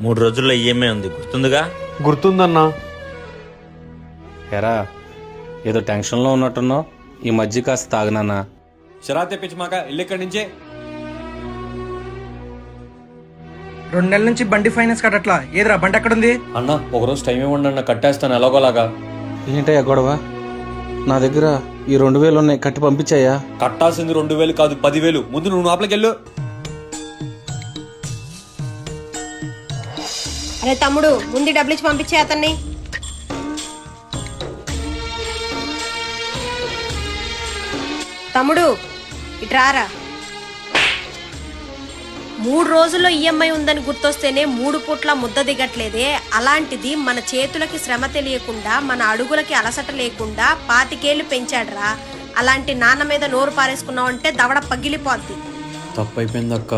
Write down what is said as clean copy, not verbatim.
3 రోజుల్లో ఈఎంఐ ఉంది, గుర్తుందిగా? గుర్తుందన్నా. ఎరా ఏదో టెన్షన్లో ఉన్నట్టున్నావు, ఈ మధ్య కాస్త తాగనన్నా. షరా తెప్పించి మాక ఇల్లు ఇక్కడి నుంచే. 2 నెలల నుంచి బండి ఫైనాన్స్ కట్టట్లా. ఏదిరా బండి ఎక్కడుంది? అన్న ఒకరోజు టైం ఇవ్వండి అన్న, కట్టేస్తాను ఎలాగోలాగా. ఏంటయ్యా గొడవ? నా దగ్గర ఈ 2000 ఉన్నాయి, కట్టి పంపించాయా? కట్టాల్సింది 2000 కాదు 10,000. ముందు నువ్వు లోపలికి వెళ్ళు. అరే తమ్ముడు, ముందు డబ్బులు ఇచ్చి పంపించే అతన్ని. తమ్ముడు ఇట్రారా. 3 రోజుల్లో ఈఎంఐ ఉందని గుర్తొస్తేనే 3 పూట్ల ముద్ద దిగట్లేదే. అలాంటిది మన చేతులకి శ్రమ తెలియకుండా, మన అడుగులకి అలసట లేకుండా 25 ఏళ్ళు పెంచాడురా. అలాంటి నాన్న మీద నోరు పారేసుకున్నావు అంటే దవడ పగిలిపోద్ది. తప్పైపోయింది అక్క.